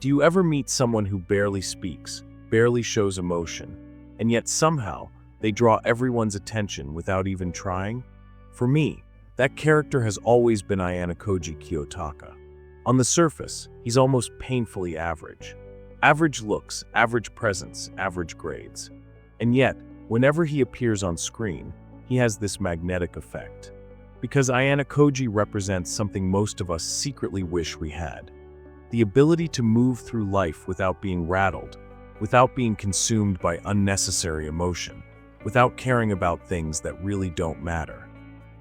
Do you ever meet someone who barely speaks, barely shows emotion, and yet somehow they draw everyone's attention without even trying? For me, that character has always been Ayanokoji Kiyotaka. On the surface, he's almost painfully average. Average looks, average presence, average grades. And yet, whenever he appears on screen, he has this magnetic effect. Because Ayanokoji represents something most of us secretly wish we had. The ability to move through life without being rattled, without being consumed by unnecessary emotion, without caring about things that really don't matter.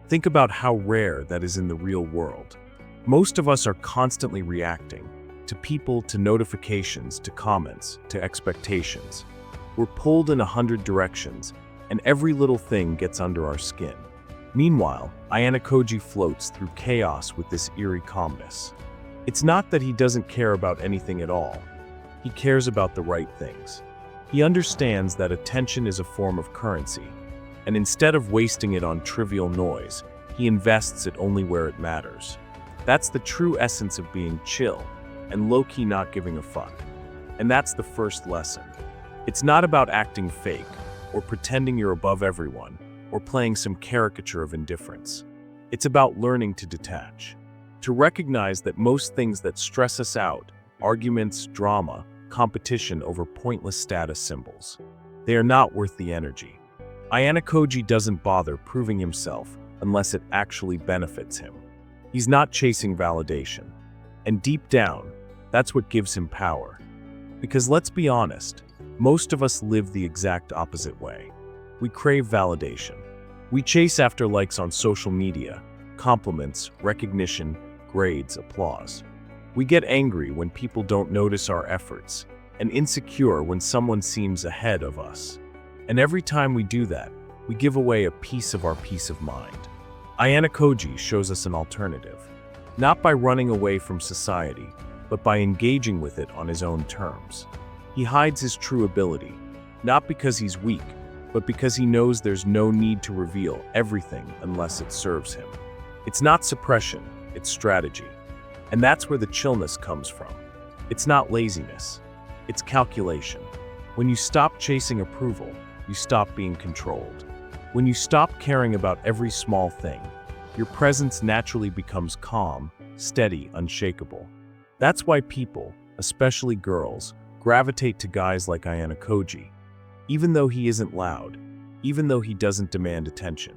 Think about how rare that is in the real world. Most of us are constantly reacting to people, to notifications, to comments, to expectations. We're pulled in 100 directions, and every little thing gets under our skin. Meanwhile, Ayanokoji floats through chaos with this eerie calmness. It's not that he doesn't care about anything at all. He cares about the right things. He understands that attention is a form of currency, and instead of wasting it on trivial noise, he invests it only where it matters. That's the true essence of being chill and low-key not giving a fuck. And that's the first lesson. It's not about acting fake or pretending you're above everyone or playing some caricature of indifference. It's about learning to detach, to recognize that most things that stress us out, arguments, drama, competition over pointless status symbols, they are not worth the energy. Ayanokoji doesn't bother proving himself unless it actually benefits him. He's not chasing validation. And deep down, that's what gives him power. Because let's be honest, most of us live the exact opposite way. We crave validation. We chase after likes on social media, compliments, recognition, grades, applause. We get angry when people don't notice our efforts, and insecure when someone seems ahead of us. And every time we do that, we give away a piece of our peace of mind. Ayanokoji shows us an alternative, not by running away from society, but by engaging with it on his own terms. He hides his true ability, not because he's weak, but because he knows there's no need to reveal everything unless it serves him. It's not suppression, it's strategy. And that's where the chillness comes from. It's not laziness, it's calculation. When you stop chasing approval, you stop being controlled. When you stop caring about every small thing, your presence naturally becomes calm, steady, unshakable. That's why people, especially girls, gravitate to guys like Ayanokoji. Even though he isn't loud, even though he doesn't demand attention,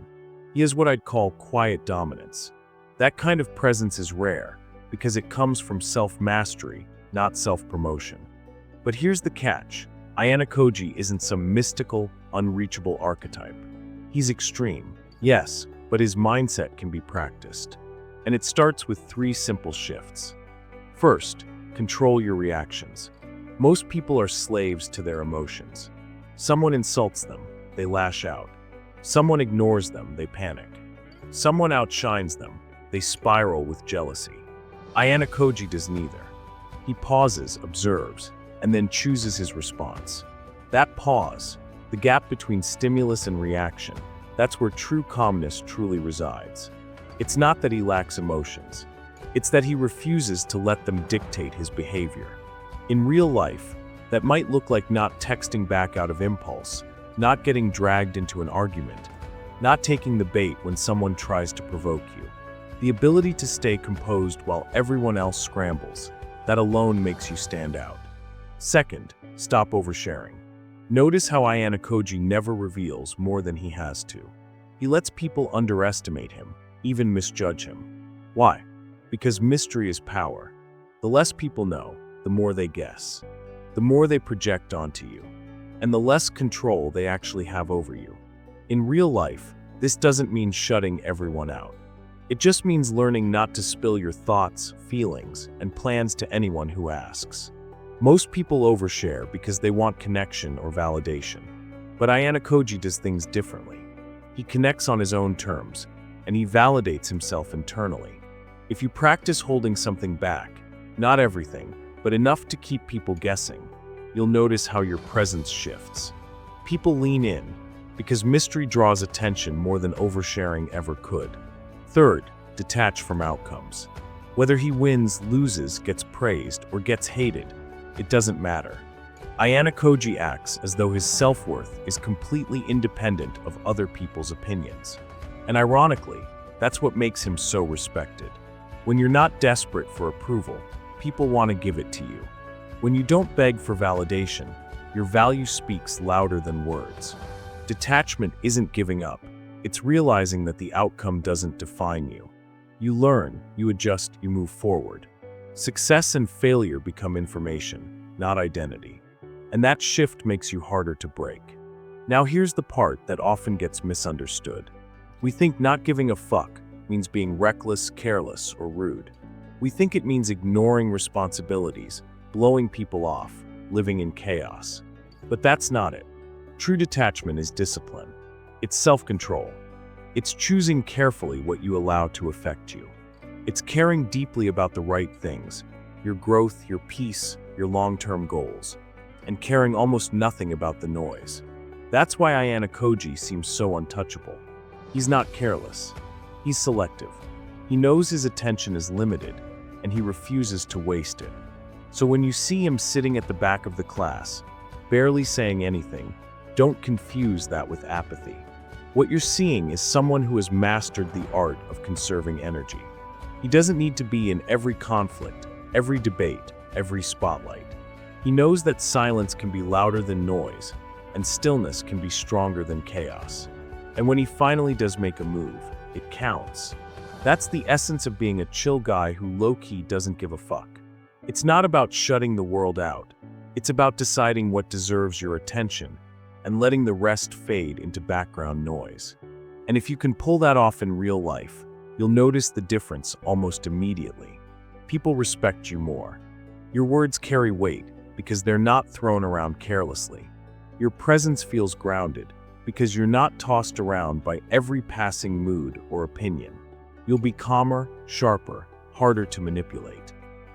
he has what I'd call quiet dominance. That kind of presence is rare because it comes from self-mastery, not self-promotion. But here's the catch. Ayanokoji isn't some mystical, unreachable archetype. He's extreme, yes, but his mindset can be practiced. And it starts with 3 simple shifts. First, control your reactions. Most people are slaves to their emotions. Someone insults them, they lash out. Someone ignores them, they panic. Someone outshines them, they spiral with jealousy. Ayanokoji does neither. He pauses, observes, and then chooses his response. That pause, the gap between stimulus and reaction, that's where true calmness truly resides. It's not that he lacks emotions. It's that he refuses to let them dictate his behavior. In real life, that might look like not texting back out of impulse, not getting dragged into an argument, not taking the bait when someone tries to provoke you. The ability to stay composed while everyone else scrambles, that alone makes you stand out. Second, stop oversharing. Notice how Ayanokoji never reveals more than he has to. He lets people underestimate him, even misjudge him. Why? Because mystery is power. The less people know, the more they guess. The more they project onto you, and the less control they actually have over you. In real life, this doesn't mean shutting everyone out. It just means learning not to spill your thoughts, feelings, and plans to anyone who asks. Most people overshare because they want connection or validation. But Ayanokoji does things differently. He connects on his own terms, and he validates himself internally. If you practice holding something back, not everything, but enough to keep people guessing, you'll notice how your presence shifts. People lean in, because mystery draws attention more than oversharing ever could. Third, detach from outcomes. Whether he wins, loses, gets praised, or gets hated, it doesn't matter. Ayanokoji acts as though his self-worth is completely independent of other people's opinions. And ironically, that's what makes him so respected. When you're not desperate for approval, people want to give it to you. When you don't beg for validation, your value speaks louder than words. Detachment isn't giving up. It's realizing that the outcome doesn't define you. You learn, you adjust, you move forward. Success and failure become information, not identity. And that shift makes you harder to break. Now here's the part that often gets misunderstood. We think not giving a fuck means being reckless, careless, or rude. We think it means ignoring responsibilities, blowing people off, living in chaos. But that's not it. True detachment is discipline. It's self-control. It's choosing carefully what you allow to affect you. It's caring deeply about the right things, your growth, your peace, your long-term goals, and caring almost nothing about the noise. That's why Ayanokoji seems so untouchable. He's not careless. He's selective. He knows his attention is limited, and he refuses to waste it. So when you see him sitting at the back of the class, barely saying anything, don't confuse that with apathy. What you're seeing is someone who has mastered the art of conserving energy. He doesn't need to be in every conflict, every debate, every spotlight. He knows that silence can be louder than noise, and stillness can be stronger than chaos. And when he finally does make a move, it counts. That's the essence of being a chill guy who low-key doesn't give a fuck. It's not about shutting the world out. It's about deciding what deserves your attention and letting the rest fade into background noise. And if you can pull that off in real life, you'll notice the difference almost immediately. People respect you more. Your words carry weight because they're not thrown around carelessly. Your presence feels grounded because you're not tossed around by every passing mood or opinion. You'll be calmer, sharper, harder to manipulate.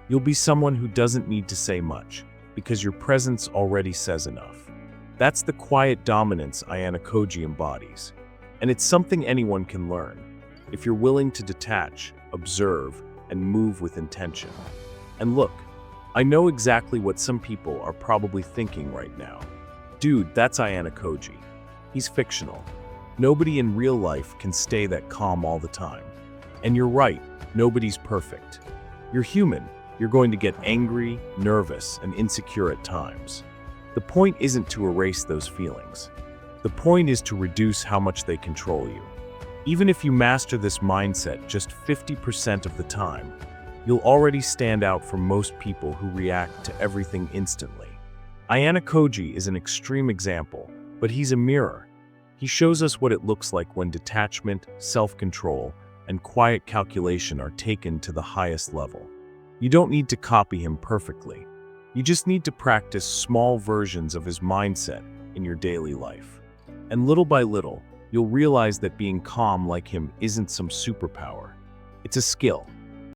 You'll be someone who doesn't need to say much because your presence already says enough. That's the quiet dominance Ayanokoji embodies. And it's something anyone can learn, if you're willing to detach, observe, and move with intention. And look, I know exactly what some people are probably thinking right now. Dude, that's Ayanokoji. He's fictional. Nobody in real life can stay that calm all the time. And you're right, nobody's perfect. You're human. You're going to get angry, nervous, and insecure at times. The point isn't to erase those feelings. The point is to reduce how much they control you. Even if you master this mindset just 50% of the time, you'll already stand out from most people who react to everything instantly. Ayanokoji is an extreme example, but he's a mirror. He shows us what it looks like when detachment, self-control, and quiet calculation are taken to the highest level. You don't need to copy him perfectly. You just need to practice small versions of his mindset in your daily life. And little by little, you'll realize that being calm like him isn't some superpower. It's a skill.